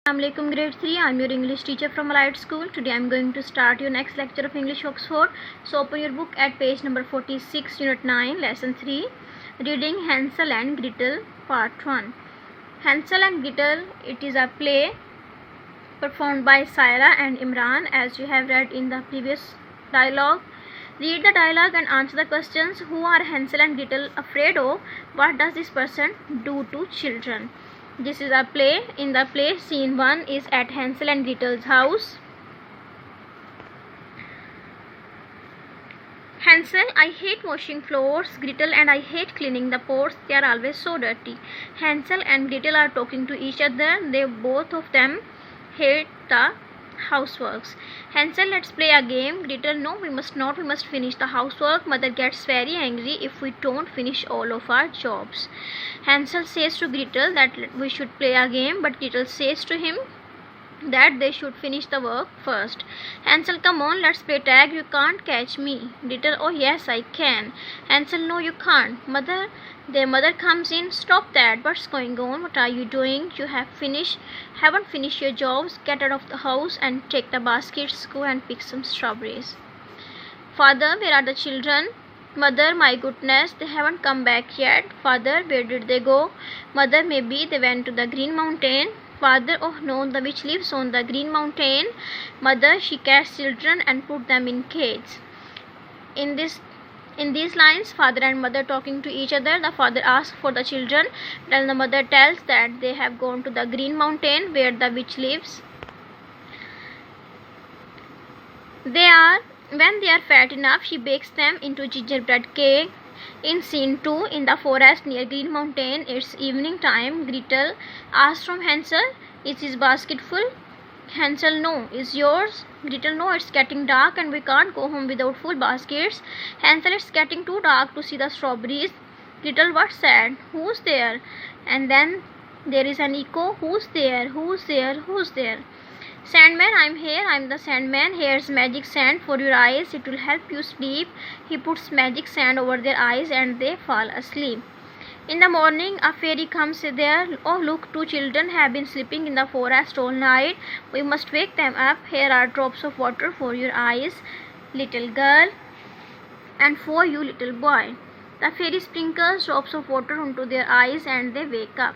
Assalamualaikum grade 3. I'm your English teacher from Allied School. Today I'm going to start your next lecture of English Oxford. So open your book at page number 46, unit 9, lesson 3. Reading Hansel and Gretel, part 1. Hansel and Gretel, it is a play performed by Saira and Imran, as you have read in the previous dialogue. Read the dialogue and answer the questions. Who are Hansel and Gretel afraid of? What does this person do to children? This is a play. In the play, scene 1 is at Hansel and Gretel's house. Hansel, I hate washing floors. Gretel, and I hate cleaning the pots. They are always so dirty. Hansel and Gretel are talking to each other. They both of them hate the houseworks. Hansel, let's play a game. Gretel, no, we must not. We must finish the housework. Mother gets very angry if we don't finish all of our jobs. Hansel says to Gretel that we should play a game, but Gretel says to him that they should finish the work first. Hansel, come on, let's play tag. You can't catch me. Gretel, oh yes, I can. Hansel, no, you can't. Their mother comes in. Stop that. What's going on? What are you doing? You haven't finished your jobs. Get out of the house and take the baskets. Go and pick some strawberries. Father, where are the children? Mother, my goodness, they haven't come back yet. Father, where did they go? Mother, maybe they went to the Green Mountain. Father, oh no, the witch lives on the Green Mountain. Mother, she catches children and put them in cages. In these lines, father and mother talking to each other. The father asks for the children, then the mother tells that they have gone to the Green Mountain where the witch lives. When they are fat enough, she bakes them into gingerbread cake. In scene 2, in the forest near Green Mountain, it's evening time. Gretel asks from Hansel, is his basket full? Hansel, no. Is yours? Gretel, no, it's getting dark and we can't go home without full baskets. Hansel, it's getting too dark to see the strawberries. Gretel, what's that? Who's there? And then there is an echo. Who's there? Who's there? Who's there? Sandman, I'm here. I'm the Sandman. Here's magic sand for your eyes. It will help you sleep. He puts magic sand over their eyes and they fall asleep. In the morning, a fairy comes there. Oh, look, 2 children have been sleeping in the forest all night. We must wake them up. Here are drops of water for your eyes, little girl, and for you, little boy. The fairy sprinkles drops of water onto their eyes and they wake up.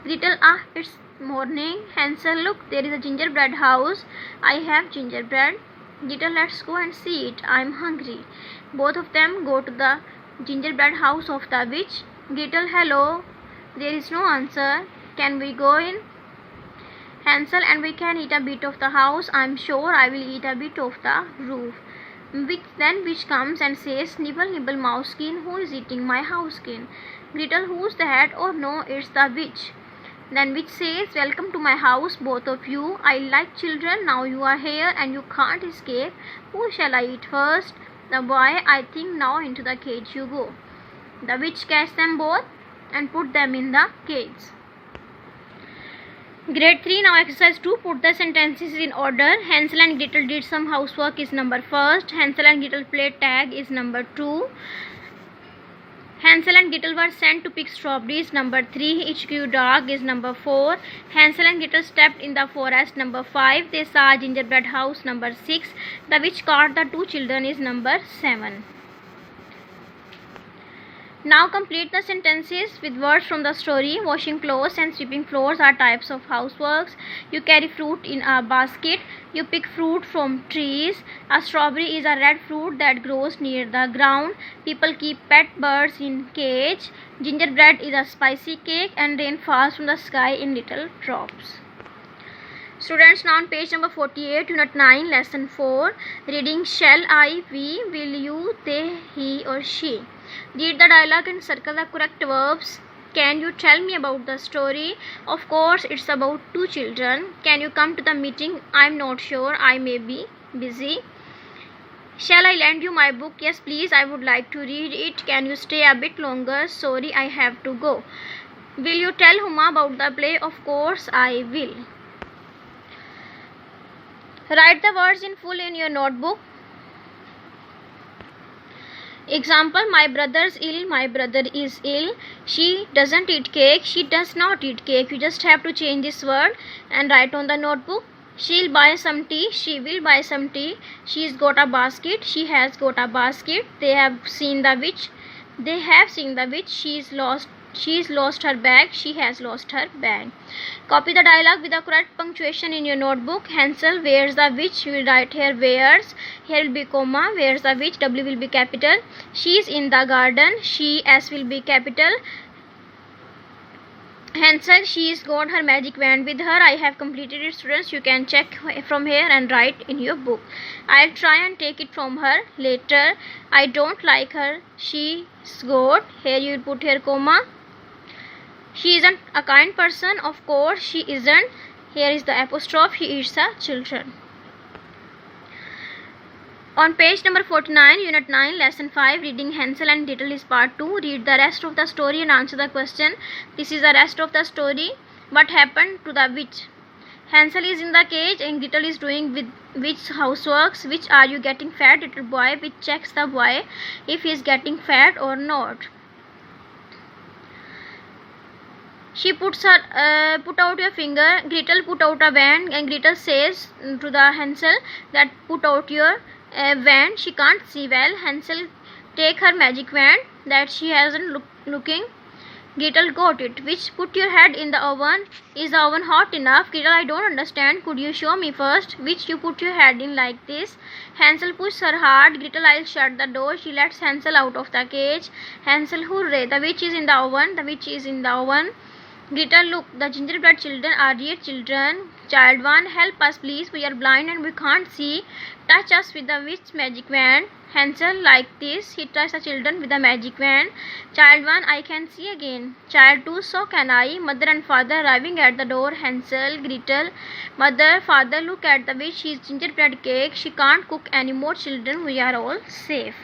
Gretel, it's morning. Hansel, look, there is a gingerbread house. I have gingerbread. Gretel, let's go and see it. I'm hungry. Both of them go to the gingerbread house of the witch. Gretel, hello. There is no answer. Can we go in? Hansel, and we can eat a bit of the house. I'm sure I will eat a bit of the roof. Witch comes and says, nibble, nibble, mouseskin. Who is eating my houseskin? Gretel, who's that? Oh no, it's the witch. Then witch says, welcome to my house, both of you. I like children. Now you are here and you can't escape. Who shall I eat first? The boy, I think now into the cage you go. The witch catches them both and put them in the cage. Grade 3, now exercise 2. Put the sentences in order. Hansel and Gretel did some housework is number 1. Hansel and Gretel played tag is number 2. Hansel and Gretel were sent to pick strawberries, number 3. It grew dark is number 4. Hansel and Gretel stepped in the forest, number 5. They saw a gingerbread house, number 6. The witch caught the 2 children is number 7. Now complete the sentences with words from the story. Washing clothes and sweeping floors are types of houseworks. You carry fruit in a basket. You pick fruit from trees. A strawberry is a red fruit that grows near the ground. People keep pet birds in cage. Gingerbread is a spicy cake and rain falls from the sky in little drops. Students, now on page number 48, unit 9, lesson 4. Reading shall, I, we, will you, they, he or she. Read the dialogue and circle the correct verbs. Can you tell me about the story? Of course, it's about 2 children. Can you come to the meeting? I'm not sure. I may be busy. Shall I lend you my book? Yes, please. I would like to read it. Can you stay a bit longer? Sorry, I have to go. Will you tell Huma about the play? Of course, I will. Write the words in full in your notebook. Example, my brother's ill, my brother is ill. She doesn't eat cake, she does not eat cake. You just have to change this word and write on the notebook. She'll buy some tea, she will buy some tea. She's got a basket, she has got a basket. They have seen the witch, they have seen the witch. She's lost her bag, she has lost her bag. Copy the dialogue with the correct punctuation in your notebook. Hansel, where's the witch? You will write here where's. Here will be comma. Where's the witch? W will be capital. She's in the garden. She, S will be capital. Hansel, she's got her magic wand with her. I have completed it, students. You can check from here and write in your book. I'll try and take it from her later. I don't like her. She's got. Here you will put here comma. She isn't a kind person. Of course she isn't. Here is the apostrophe. He eats the children. On page number 49, unit 9, lesson 5, reading Hansel and Gretel is part 2. Read the rest of the story and answer the question. This is the rest of the story. What happened to the witch? Hansel is in the cage and Gretel is doing with witch houseworks. Which are you getting fat, little boy? Which checks the boy if he is getting fat or not. She put out your finger. Gretel put out a wand and Gretel says to the Hansel that put out your wand. She can't see well. Hansel take her magic wand that she hasn't looking. Gretel got it. Which put your head in the oven. Is the oven hot enough? Gretel, I don't understand. Could you show me first? Which you put your head in like this. Hansel pushes her hard. Gretel, I'll shut the door. She lets Hansel out of the cage. Hansel, hooray. The witch is in the oven. The witch is in the oven. Gretel, look, the gingerbread children are real children. Child 1, help us please, we are blind and we can't see. Touch us with the witch magic wand. Hansel, like this, he touched the children with the magic wand. Child 1, I can see again. Child 2, so can I. Mother and father arriving at the door. Hansel, Gretel, mother, father, look at the witch, she is gingerbread cake. She can't cook anymore. Children, we are all safe.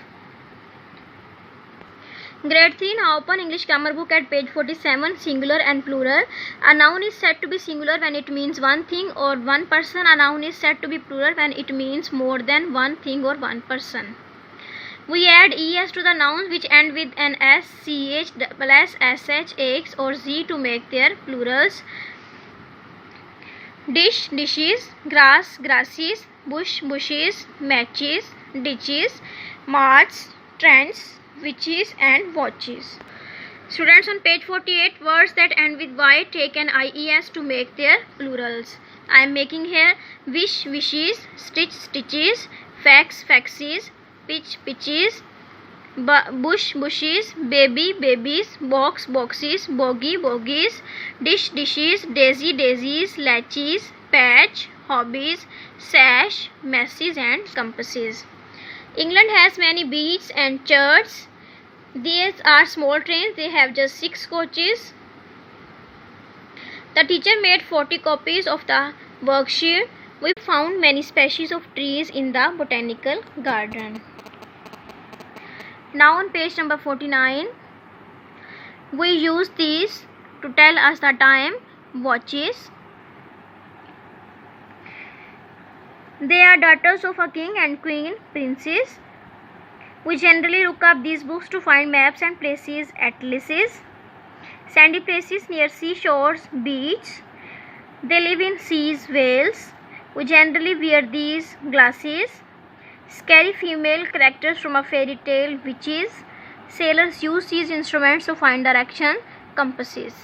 Grade 3, now open English grammar book at page 47, singular and plural. A noun is said to be singular when it means one thing or one person. A noun is said to be plural when it means more than one thing or one person. We add es to the nouns which end with an s, ch, s, sh, x or z to make their plurals. Dish, dishes, grass, grasses, bush, bushes, matches, ditches, march, trends, witches and watches. Students, on page 48, words that end with y take an ies to make their plurals. I am making here wish, wishes, stitch, stitches, fax, faxes, pitch, pitches, bush, bushes, baby, babies, box, boxes, bogey, bogies, dish, dishes, daisy, daisies, latches, patch, hobbies, sash, messes and compasses. England has many beaches and churches. These are small trains. They have just 6 coaches. The teacher made 40 copies of the worksheet. We found many species of trees in the botanical garden. Now on page number 49, we use these to tell us the time. Watches. They are daughters of a king and queen, princes. We generally look up these books to find maps and places, atlases. Sandy places near seashores, beach. They live in seas, whales. We generally wear these glasses. Scary female characters from a fairy tale, witches. Sailors use these instruments to find direction, compasses.